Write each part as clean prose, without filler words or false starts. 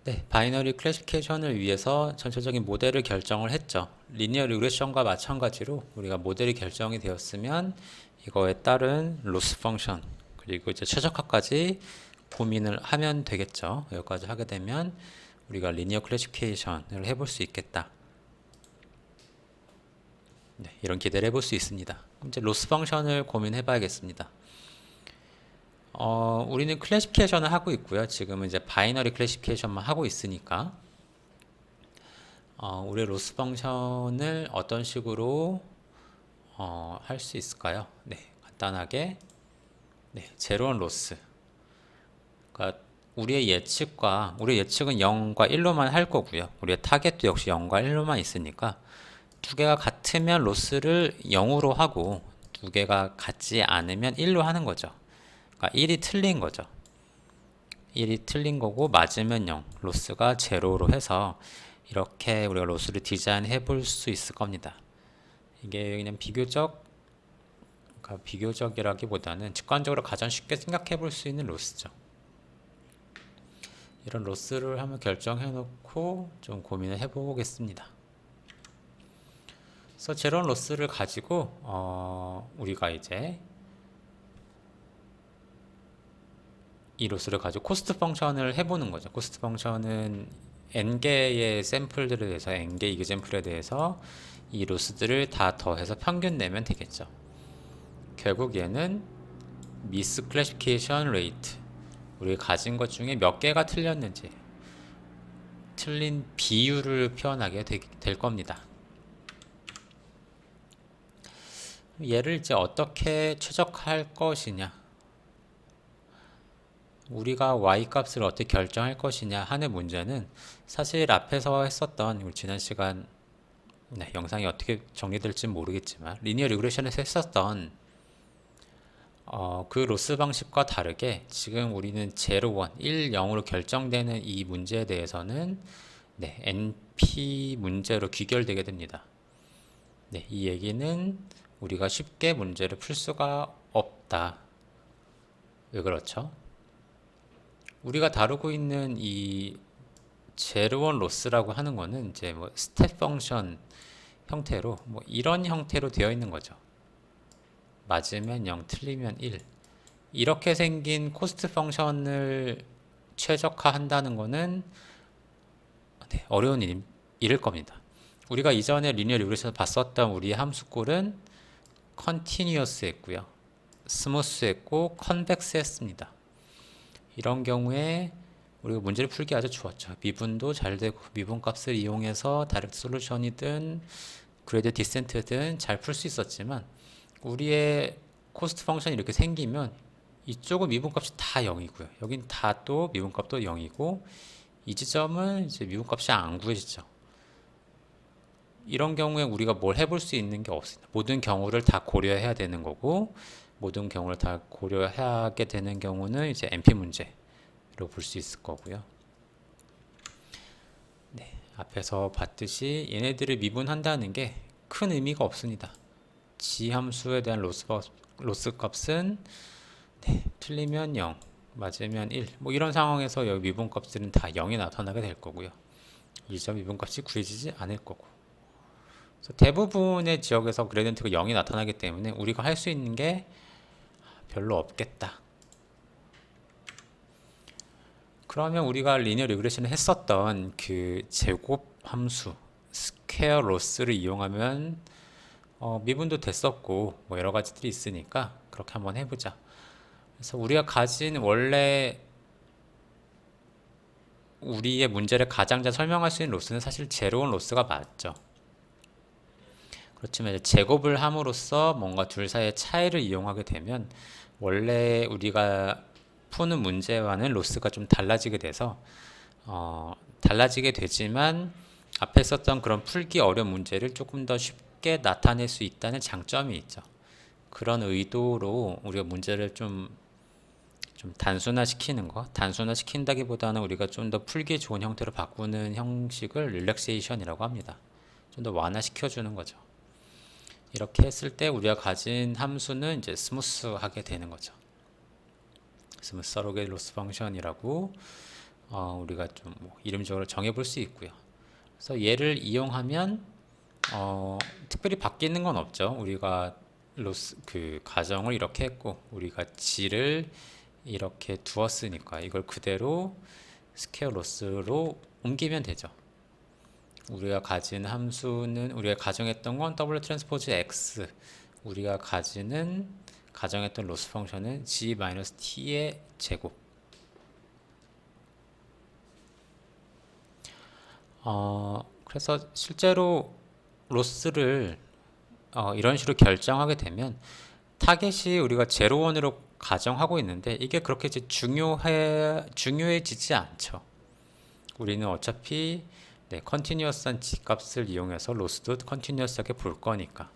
네, 바이너리 클래시피케이션을 위해서 전체적인 모델을 결정을 했죠. 리니어 리그레션과 마찬가지로 우리가 모델이 결정이 되었으면 이거에 따른 로스 펑션 그리고 이제 최적화까지 고민을 하면 되겠죠. 여기까지 하게 되면 우리가 리니어 클래시피케이션을 해볼 수 있겠다. 네, 이런 기대를 해볼 수 있습니다. 이제 로스 펑션을 고민해 봐야겠습니다. 우리는 클래시피케이션을 하고 있고요. 지금은 이제 바이너리 클래시피케이션만 하고 있으니까 우리 로스 펑션을 어떤 식으로 할 수 있을까요? 네, 간단하게 네, 제로원 로스. 그러니까 우리의 예측은 0과 1로만 할 거고요. 우리의 타겟도 역시 0과 1로만 있으니까 두 개가 같으면 로스를 0으로 하고 두 개가 같지 않으면 1로 하는 거죠. 그러니까 1이 틀린 거죠. 1이 틀린 거고 맞으면 0, 로스가 제로로 해서 이렇게 우리가 로스를 디자인해 볼 수 있을 겁니다. 이게 그냥 그러니까 비교적이라기보다는 직관적으로 가장 쉽게 생각해 볼 수 있는 로스죠. 이런 로스를 한번 결정해 놓고 좀 고민을 해 보겠습니다. 그래서 제로원 로스를 가지고 우리가 이제 이 로스를 가지고 코스트 펑션을 해보는 거죠. 코스트 펑션은 n개의 샘플들에 대해서 n개 이그젠플에 대해서 이 로스들을 다 더해서 평균 내면 되겠죠. 결국 얘는 미스 클래시피케이션 레이트, 우리가 가진 것 중에 몇 개가 틀렸는지 틀린 비율을 표현하게 될 겁니다. 얘를 이제 어떻게 최적화할 것이냐, 우리가 y 값을 어떻게 결정할 것이냐 하는 문제는 사실 앞에서 했었던 우리 지난 시간 영상이 어떻게 정리될지 모르겠지만 리니어 리그레션에서 했었던 그 로스 방식과 다르게 지금 우리는 0, 1, 1, 0으로 결정되는 이 문제에 대해서는 NP 문제로 귀결되게 됩니다. 이 얘기는 우리가 쉽게 문제를 풀 수가 없다. 왜 그렇죠? 우리가 다루고 있는 이 제로원 로스라고 하는 거는 이제 뭐 스텝 펑션 형태로 뭐 이런 형태로 되어 있는 거죠. 맞으면 0, 틀리면 1. 이렇게 생긴 코스트 펑션을 최적화한다는 거는 어려운 일일 겁니다. 우리가 이전에 리니어 리그레션에서 봤었던 우리의 함수꼴은 컨티뉴어스 했고요. 스무스 했고 컨벡스 했습니다. 이런 경우에 우리가 문제를 풀기 아주 좋았죠. 미분도 잘 되고 미분값을 이용해서 다이렉트 솔루션이든 그레이드 디센트든 잘 풀 수 있었지만 우리의 코스트 펑션이 이렇게 생기면 이쪽은 미분값이 다 0이고요. 여긴 다 또 미분값도 0이고 이 지점은 이제 미분값이 안 구해지죠. 이런 경우에 우리가 뭘 해볼 수 있는 게 없습니다. 모든 경우를 다 고려해야 되는 거고 모든 경우를 다 고려하게 되는 경우는 이제 NP 문제로 볼 수 있을 거고요. 앞에서 봤듯이 얘네들을 미분한다는 게 큰 의미가 없습니다. 지함수에 대한 로스 값은 틀리면 0, 맞으면 1. 뭐 이런 상황에서 여기 미분 값들은 다 0이 나타나게 될 거고요. 이 점 미분 값이 구해지지 않을 거고. 그래서 대부분의 지역에서 그레디언트가 0이 나타나기 때문에 우리가 할 수 있는 게 별로 없겠다. 그러면 우리가 리니어 리그레션을 했었던 그 제곱 함수 스퀘어 로스를 이용하면 미분도 됐었고 뭐 여러 가지들이 있으니까 그렇게 한번 해보자. 그래서 우리가 가진 원래 우리의 문제를 가장 잘 설명할 수 있는 로스는 사실 제로원 로스가 맞죠. 그렇지만 이제 제곱을 함으로써 뭔가 둘 사이의 차이를 이용하게 되면 원래 우리가 푸는 문제와는 로스가 좀 달라지게 돼서 달라지게 되지만 앞에 썼던 그런 풀기 어려운 문제를 조금 더 쉽게 나타낼 수 있다는 장점이 있죠. 그런 의도로 우리가 문제를 좀 단순화시키는 거, 단순화시킨다기보다는 우리가 좀 더 풀기 좋은 형태로 바꾸는 형식을 릴렉세이션이라고 합니다. 좀 더 완화시켜주는 거죠. 이렇게 했을 때 우리가 가진 함수는 이제 스무스하게 되는 거죠. 스무스 서로게 로스 펑션이라고 우리가 좀 뭐 이름적으로 정해 볼 수 있고요. 그래서 얘를 이용하면 특별히 바뀌는 건 없죠. 우리가 로스 그 가정을 이렇게 했고 우리가 g를 이렇게 두었으니까 이걸 그대로 스퀘어 로스로 옮기면 되죠. 우리가 가진 함수는 우리가 가정했던 건 W 트랜스포즈 X, 우리가 가정했던 로스 펑션은 G-T의 제곱. 그래서 실제로 로스를 이런 식으로 결정하게 되면 타겟이 우리가 제로 원으로 가정하고 있는데 이게 그렇게 이제 중요해지지 않죠. 우리는 어차피 컨티뉴어스한 G값을 이용해서 로스도 컨티뉴어스하게 볼 거니까.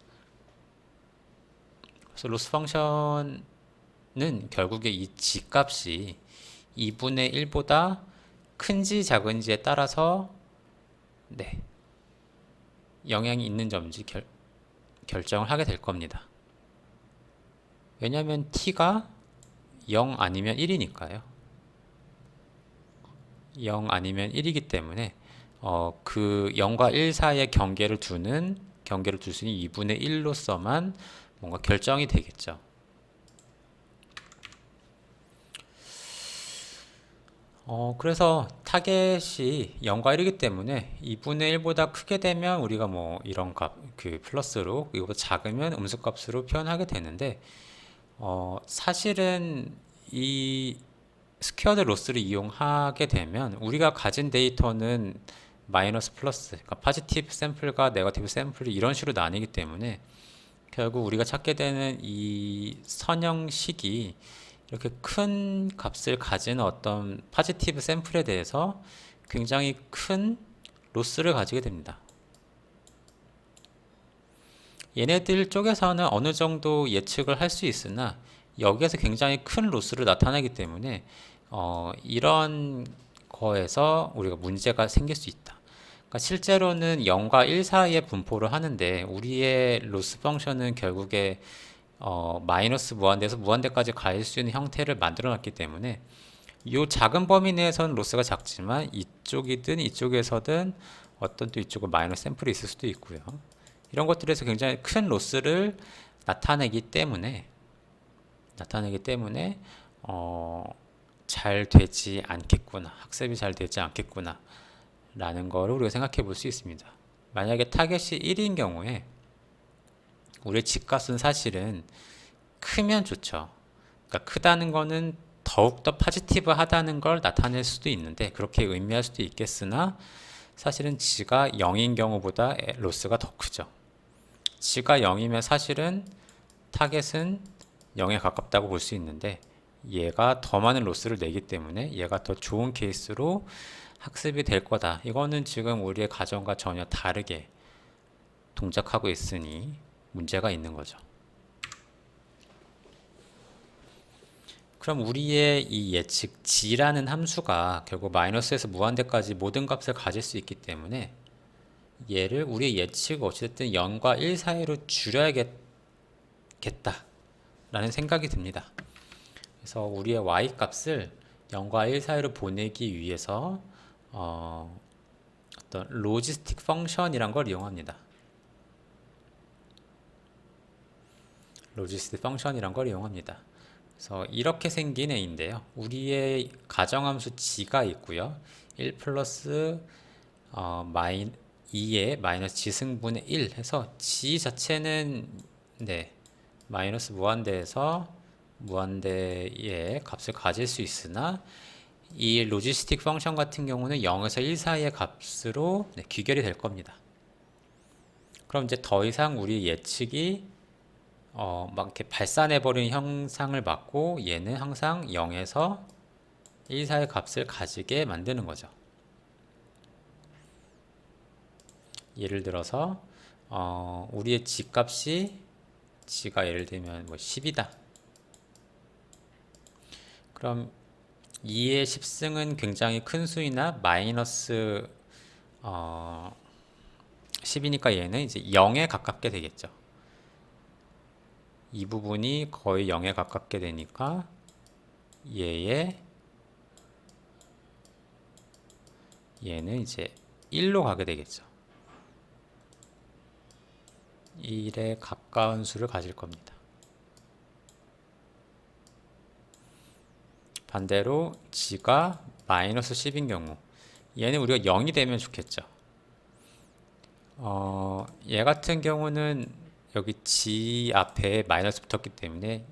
그래서 로스 펑션은 결국에 이 G값이 2분의 1보다 큰지 작은지에 따라서 영향이 있는지 결정을 하게 될 겁니다. 왜냐하면 t가 0 아니면 1이니까요. 0 아니면 1이기 때문에 그 0과 1 사이의 경계를 둘 수 있는 2분의 1로서만 뭔가 결정이 되겠죠. 그래서 타겟이 0과 1이기 때문에 2분의 1보다 크게 되면 우리가 뭐 이런 값, 그 플러스로, 이거보다 작으면 음수값으로 표현하게 되는데, 사실은 이 스퀘어드 로스를 이용하게 되면 우리가 가진 데이터는 마이너스 플러스, 그러니까 포지티브 샘플과 네거티브 샘플이 이런 식으로 나뉘기 때문에 결국 우리가 찾게 되는 이 선형식이 이렇게 큰 값을 가진 어떤 포지티브 샘플에 대해서 굉장히 큰 로스를 가지게 됩니다. 얘네들 쪽에서는 어느 정도 예측을 할 수 있으나 여기에서 굉장히 큰 로스를 나타내기 때문에 이런 거에서 우리가 문제가 생길 수 있다. 그러니까 실제로는 0과 1 사이에 분포를 하는데 우리의 로스 펑션은 결국에 마이너스 무한대에서 무한대까지 갈 수 있는 형태를 만들어 놨기 때문에 이 작은 범위 내에서는 로스가 작지만 이쪽이든 이쪽에서든 어떤 또 이쪽은 마이너스 샘플이 있을 수도 있고요. 이런 것들에서 굉장히 큰 로스를 나타내기 때문에 잘 되지 않겠구나, 학습이 잘 되지 않겠구나 라는 거를 우리가 생각해 볼 수 있습니다. 만약에 타겟이 1인 경우에 우리의 G값은 사실은 크면 좋죠. 그러니까 크다는 거는 더욱더 포지티브 하다는 걸 나타낼 수도 있는데 그렇게 의미할 수도 있겠으나 사실은 G가 0인 경우보다 로스가 더 크죠. G가 0이면 사실은 타겟은 0에 가깝다고 볼 수 있는데 얘가 더 많은 로스를 내기 때문에 얘가 더 좋은 케이스로 학습이 될 거다. 이거는 지금 우리의 가정과 전혀 다르게 동작하고 있으니 문제가 있는 거죠. 그럼 우리의 이 예측 g라는 함수가 결국 마이너스에서 무한대까지 모든 값을 가질 수 있기 때문에 얘를 우리의 예측을 어쨌든 0과 1 사이로 줄여야겠다 라는 생각이 듭니다. 그래서 우리의 y 값을 0과 1 사이로 보내기 위해서 어떤 로지스틱 펑션이란 걸 이용합니다. 로지스틱 펑션이란 걸 이용합니다. 그래서 이렇게 생긴 애인데요. 우리의 가정함수 g가 있고요. 1 플러스 2의 마이너스 g승분의 1 해서 g 자체는 마이너스 무한대에서 무한대의 값을 가질 수 있으나 이 로지스틱 펑션 같은 경우는 0에서 1 사이의 값으로 귀결이 될 겁니다. 그럼 이제 더 이상 우리 예측이 막 이렇게 발산해버리는 형상을 받고 얘는 항상 0에서 1 사이의 값을 가지게 만드는 거죠. 예를 들어서 우리의 g값이 g가 예를 들면 뭐 10이다. 그럼 2의 10승은 굉장히 큰 수이나 마이너스 10이니까 얘는 이제 0에 가깝게 되겠죠. 이 부분이 거의 0에 가깝게 되니까 얘의 얘는 이제 1로 가게 되겠죠. 1에 가까운 수를 가질 겁니다. 반대로 g가 마이너스 10인 경우 얘는 우리가 0이 되면 좋겠죠. 얘 같은 경우는 여기 g 앞에 마이너스 붙었기 때문에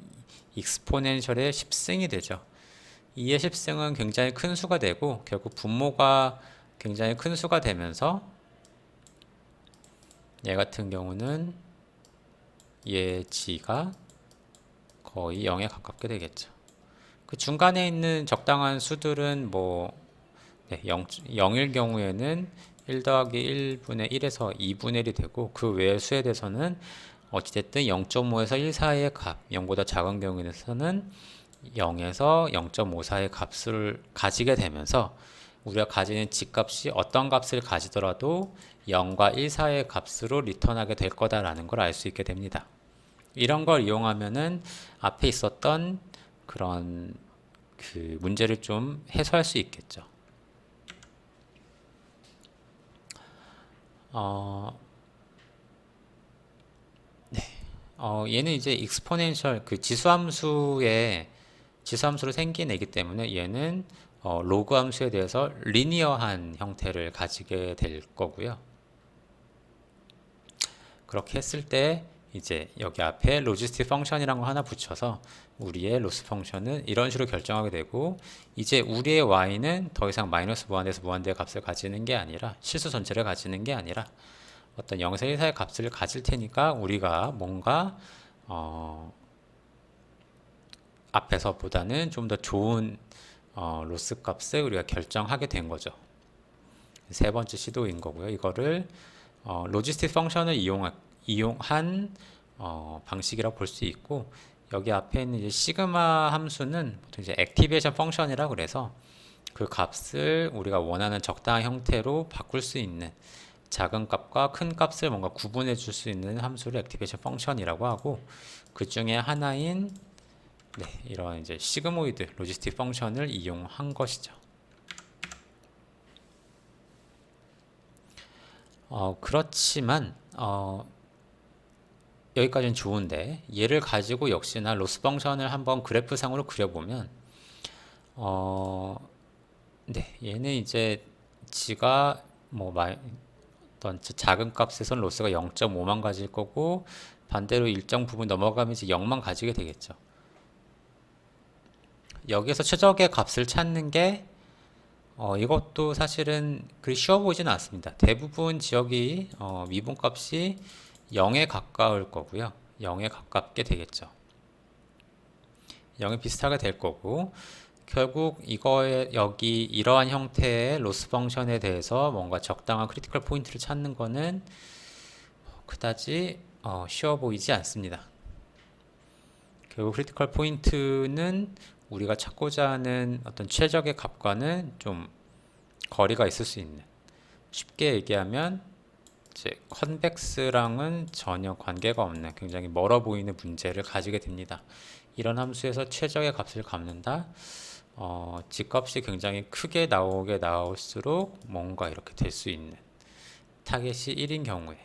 익스포넨셜의 10승이 되죠. 2의 10승은 굉장히 큰 수가 되고 결국 분모가 굉장히 큰 수가 되면서 얘 같은 경우는 얘 g가 거의 0에 가깝게 되겠죠. 그 중간에 있는 적당한 수들은 뭐 0일 경우에는 1 더하기 1분의 1에서 2분의 1이 되고 그 외의 수에 대해서는 어찌됐든 0.5에서 1 사이의 값, 0보다 작은 경우에는 0에서 0.5 사이의 값을 가지게 되면서 우리가 가지는 g값이 어떤 값을 가지더라도 0과 1 사이의 값으로 리턴하게 될 거다라는 걸 알 수 있게 됩니다. 이런 걸 이용하면은 앞에 있었던 그런 그 문제를 좀 해소할 수 있겠죠. 얘는 이제 익스포넨셜 그 지수함수로 생긴 애기 때문에 얘는 로그 함수에 대해서 리니어한 형태를 가지게 될 거고요. 그렇게 했을 때 이제 여기 앞에 로지스틱 펑션이라는 거 하나 붙여서 우리의 로스 펑션은 이런 식으로 결정하게 되고 이제 우리의 y는 더 이상 마이너스 무한대에서 무한대의 값을 가지는 게 아니라 실수 전체를 가지는 게 아니라 어떤 0에서 1 사이의 값을 가질 테니까 우리가 뭔가 앞에서보다는 좀 더 좋은 로스 값을 우리가 결정하게 된 거죠. 세 번째 시도인 거고요. 이거를 로지스틱 펑션을 이용한 방식이라고 볼 수 있고 여기 앞에 있는 이제 시그마 함수는 보통 이제 액티베이션 펑션이라고 그래서 그 값을 우리가 원하는 적당한 형태로 바꿀 수 있는 작은 값과 큰 값을 뭔가 구분해 줄 수 있는 함수를 액티베이션 펑션이라고 하고 그 중에 하나인 이런 이제 시그모이드 로지스틱 펑션을 이용한 것이죠. 그렇지만 여기까지는 좋은데 얘를 가지고 역시나 로스 펑션을 한번 그래프상으로 그려보면 얘는 이제 g가 뭐 어떤 작은 값에선 로스가 0.5만 가질 거고 반대로 일정 부분 넘어가면 이제 0만 가지게 되겠죠. 여기에서 최적의 값을 찾는 게 이것도 사실은 그리 쉬워 보이지는 않습니다. 대부분 지역이 미분값이 0에 가까울 거고요. 0에 가깝게 되겠죠. 0에 비슷하게 될 거고 결국 이거에 여기 이러한 형태의 로스 펑션에 대해서 뭔가 적당한 크리티컬 포인트를 찾는 거는 그다지 쉬워 보이지 않습니다. 결국 크리티컬 포인트는 우리가 찾고자 하는 어떤 최적의 값과는 좀 거리가 있을 수 있는, 쉽게 얘기하면 이제 컨벡스랑은 전혀 관계가 없는 굉장히 멀어 보이는 문제를 가지게 됩니다. 이런 함수에서 최적의 값을 갚는다. g값이 굉장히 크게 나올수록 뭔가 이렇게 될 수 있는 타겟이 1인 경우에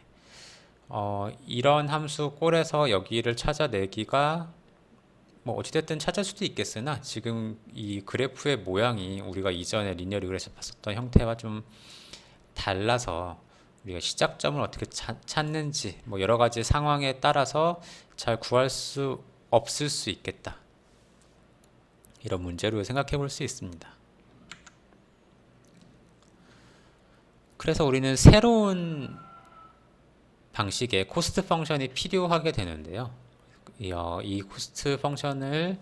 이런 함수 꼴에서 여기를 찾아내기가 뭐 어찌됐든 찾을 수도 있겠으나 지금 이 그래프의 모양이 우리가 이전에 리니어 리그레션 봤었던 형태와 좀 달라서 우리가 시작점을 어떻게 찾는지 뭐 여러 가지 상황에 따라서 잘 구할 수 없을 수 있겠다. 이런 문제로 생각해 볼 수 있습니다. 그래서 우리는 새로운 방식의 코스트 펑션이 필요하게 되는데요. 이 코스트 펑션을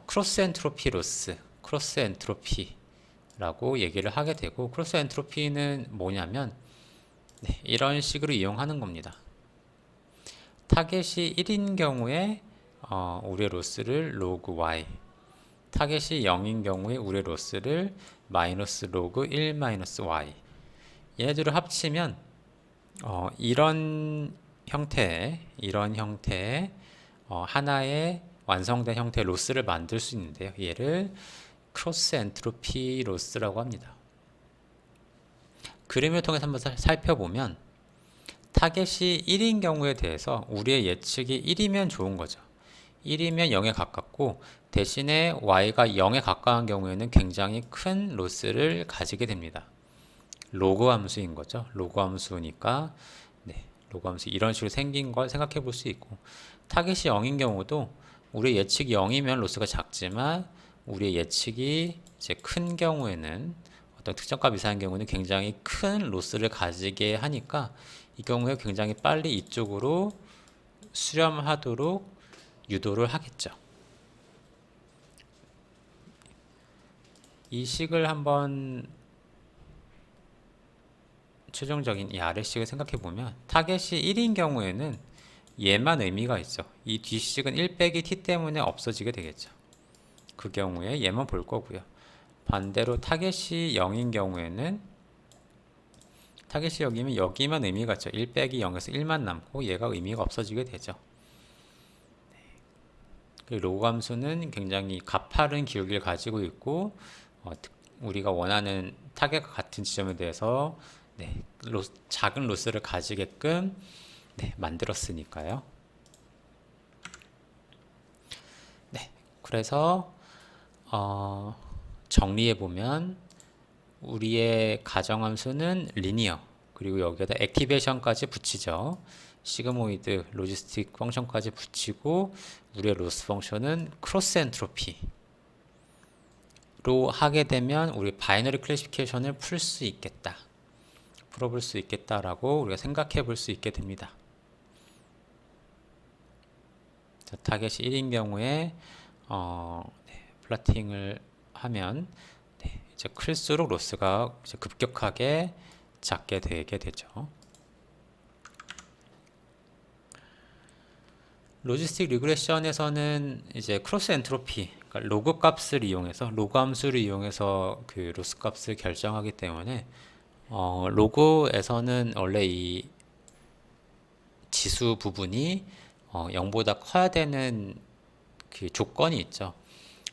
크로스 엔트로피 로스, 크로스 엔트로피라고 얘기를 하게 되고 크로스 엔트로피는 뭐냐면 이런 식으로 이용하는 겁니다. 타겟이 1인 경우에 우리의 로스를 로그 y, 타겟이 0인 경우에 우리의 로스를 마이너스 로그 1 마이너스 y, 얘네들을 합치면 이런 형태의 하나의 완성된 형태의 로스를 만들 수 있는데요. 얘를 크로스 엔트로피 로스라고 합니다. 그림을 통해서 한번 살펴보면 타겟이 1인 경우에 대해서 우리의 예측이 1이면 좋은 거죠. 1이면 0에 가깝고 대신에 y가 0에 가까운 경우에는 굉장히 큰 로스를 가지게 됩니다. 로그 함수인 거죠. 로그 함수니까 로그 함수 이런 식으로 생긴 걸 생각해 볼 수 있고, 타겟이 0인 경우도 우리의 예측이 0이면 로스가 작지만 우리의 예측이 이제 큰 경우에는 어떤 특정 값 이상인 경우는 굉장히 큰 로스를 가지게 하니까 이 경우에 굉장히 빨리 이쪽으로 수렴하도록 유도를 하겠죠. 이 식을 한번 최종적인 이 아래식을 생각해 보면 타겟이 1인 경우에는 얘만 의미가 있죠. 이 뒷식은 1 빼기 t 때문에 없어지게 되겠죠. 그 경우에 얘만 볼 거고요. 반대로 타겟이 0인 경우에는 타겟이 여기면 여기만 의미가 있죠. 1 빼기 0에서 1만 남고 얘가 의미가 없어지게 되죠. 로그 함수는 굉장히 가파른 기울기를 가지고 있고 우리가 원하는 타겟과 같은 지점에 대해서 작은 로스를 가지게끔 만들었으니까요. 그래서 정리해 보면 우리의 가정함수는 리니어, 그리고 여기에다 액티베이션까지 붙이죠. 시그모이드 로지스틱 펑션까지 붙이고 우리의 로스 펑션은 크로스 엔트로피로 하게 되면 우리 바이너리 클래시피케이션을 풀 수 있겠다, 풀어볼 수 있겠다라고 우리가 생각해 볼 수 있게 됩니다. 자, 타겟이 1인 경우에 플라팅을 하면 이제 클수록 로스가 이제 급격하게 작게 되게 되죠. 로지스틱 리그레션에서는 이제 크로스 엔트로피, 그러니까 로그 값을 이용해서, 로그 함수를 이용해서 그 로스 값을 결정하기 때문에 로그에서는 원래 이 지수 부분이 0보다 커야 되는 그 조건이 있죠.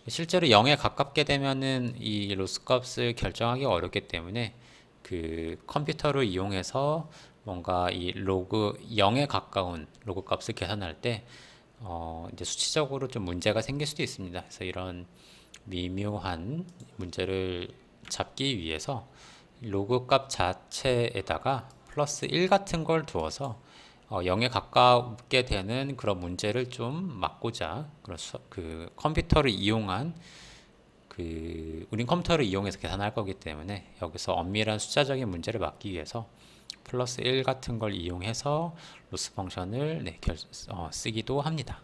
실제로 0에 가깝게 되면은 이 로스 값을 결정하기 어렵기 때문에 그 컴퓨터를 이용해서 뭔가 이 로그 0에 가까운 로그 값을 계산할 때 이제 수치적으로 좀 문제가 생길 수도 있습니다. 그래서 이런 미묘한 문제를 잡기 위해서 로그 값 자체에다가 플러스 1 같은 걸 두어서 0에 가깝게 되는 그런 문제를 좀 막고자 그 컴퓨터를 이용한 우린 컴퓨터를 이용해서 계산할 거기 때문에 여기서 엄밀한 숫자적인 문제를 막기 위해서 플러스 1 같은 걸 이용해서 로스 펑션을 쓰기도 합니다.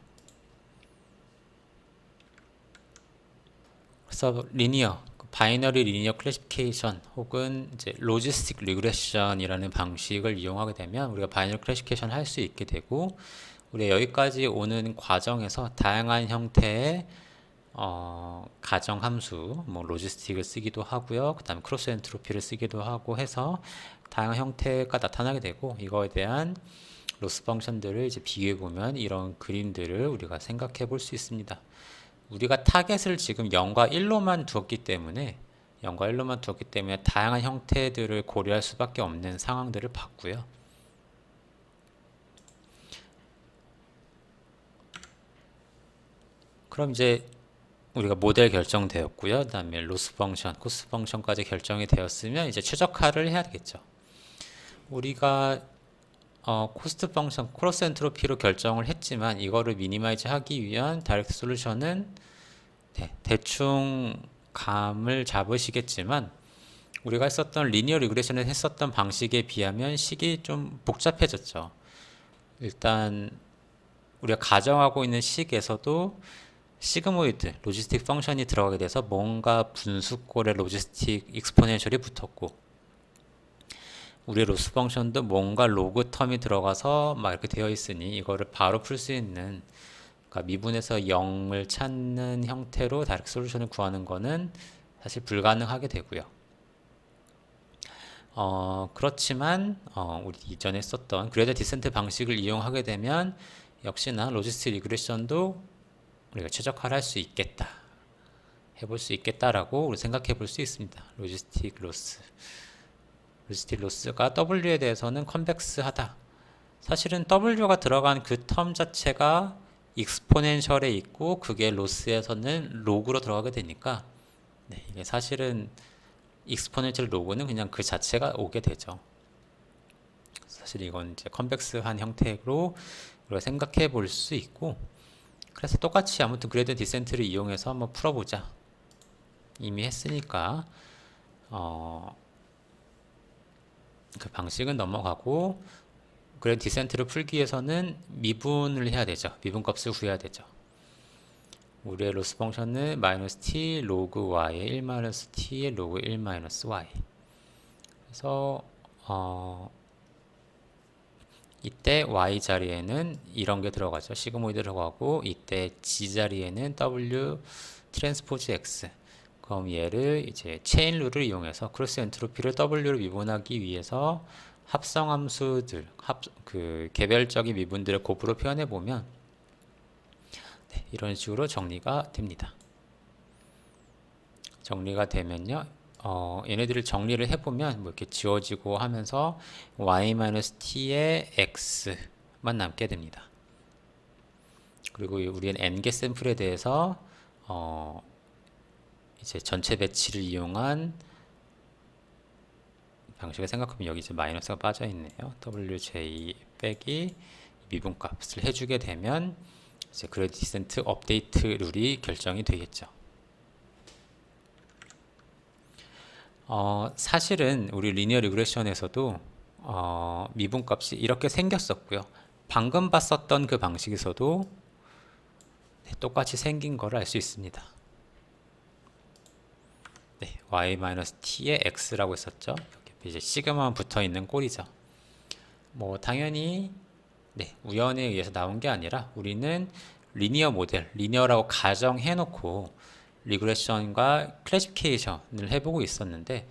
그래서 리니어, 바이너리 리니어 클래시피케이션 혹은 이제 로지스틱 리그레션이라는 방식을 이용하게 되면 우리가 바이너리 클래시피케이션 할 수 있게 되고, 우리가 여기까지 오는 과정에서 다양한 형태의 가정 함수, 뭐 로지스틱을 쓰기도 하고요. 그 다음에 크로스 엔트로피를 쓰기도 하고 해서 다양한 형태가 나타나게 되고, 이거에 대한 로스 펑션들을 이제 비교해 보면 이런 그림들을 우리가 생각해 볼 수 있습니다. 우리가 타겟을 지금 0과 1로만 두었기 때문에 다양한 형태들을 고려할 수밖에 없는 상황들을 봤고요. 그럼 이제 우리가 모델 결정되었고요. 그 다음에 로스 펑션, 코스 펑션까지 결정이 되었으면 이제 최적화를 해야 되겠죠. 우리가 코스트 펑션, 크로스 엔트로피로 결정을 했지만 이거를 미니마이즈 하기 위한 다이렉트 솔루션은 대충 감을 잡으시겠지만 우리가 했었던 리니어 리그레션을 했었던 방식에 비하면 식이 좀 복잡해졌죠. 일단 우리가 가정하고 있는 식에서도 시그모이드 로지스틱 펑션이 들어가게 돼서 뭔가 분수꼴의 로지스틱 익스포넨셜이 붙었고, 우리 로스 펑션도 뭔가 로그 텀이 들어가서 막 이렇게 되어 있으니 이거를 바로 풀 수 있는, 그러니까 미분에서 0을 찾는 형태로 다이렉트 솔루션을 구하는 거는 사실 불가능하게 되고요. 그렇지만 우리 이전에 썼던 그레이디언트 디센트 방식을 이용하게 되면 역시나 로지스틱 리그레션도 우리가 최적화를 할 수 있겠다, 해볼 수 있겠다라고 우리 생각해 볼 수 있습니다. 로지스틱 로스. velocity loss가 W에 대해서는 컨벡스하다. 사실은 W가 들어간 그 텀 자체가 익스포넨셜에 있고 그게 로스에서는 로그로 들어가게 되니까 네, 이게 사실은 익스포넨셜 로그는 그냥 그 자체가 오게 되죠. 사실 이건 이제 컨벡스한 형태로 우리가 생각해 볼 수 있고, 그래서 똑같이 아무튼 그레디언트 디센트를 이용해서 한번 풀어보자. 이미 했으니까 그 방식은 넘어가고, 그레디언트 디센트를 풀기 위해서는 미분을 해야 되죠. 미분값을 구해야 되죠. 우리의 로스 펑션은 마이너스 t 로그 y의 1 마이너스 t의 로그 1 마이너스 y. 그래서 이때 y 자리에는 이런 게 들어가죠. 시그모이드 들어가고, 이때 g 자리에는 w 트랜스포즈 x. 그럼 얘를 이제 체인 룰을 이용해서 크로스 엔트로피를 w로 미분하기 위해서 합성함수들, 그 개별적인 미분들의 곱으로 표현해 보면 네, 이런 식으로 정리가 됩니다. 정리가 되면요, 얘네들을 정리를 해보면 뭐 이렇게 지워지고 하면서 y-t의 x만 남게 됩니다. 그리고 우리는 n개 샘플에 대해서 이제 전체 배치를 이용한 방식을 생각하면 여기 이제 마이너스가 빠져 있네요. wj 빼기 미분값을 해주게 되면 이제 그레디센트 업데이트 룰이 결정이 되겠죠. 사실은 우리 리니어 리그레션에서도 미분값이 이렇게 생겼었고요. 방금 봤었던 그 방식에서도 네, 똑같이 생긴 걸 알 수 있습니다. 네, y-t의 x라고 했었죠. 여기 이제 시그마만 붙어 있는 꼴이죠. 뭐 당연히 네, 우연에 의해서 나온 게 아니라 우리는 리니어 모델, 리니어라고 가정해 놓고 리그레션과 클래시피케이션을 해보고 있었는데,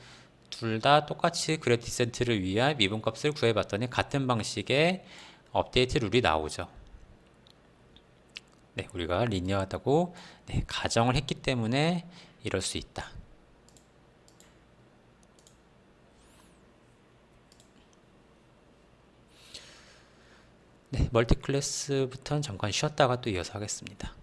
둘 다 똑같이 그레디언트 디센트를 위한 미분값을 구해봤더니 같은 방식의 업데이트 룰이 나오죠. 네, 우리가 리니어하다고 네, 가정을 했기 때문에 이럴 수 있다. 네, 멀티클래스부터는 잠깐 쉬었다가 또 이어서 하겠습니다.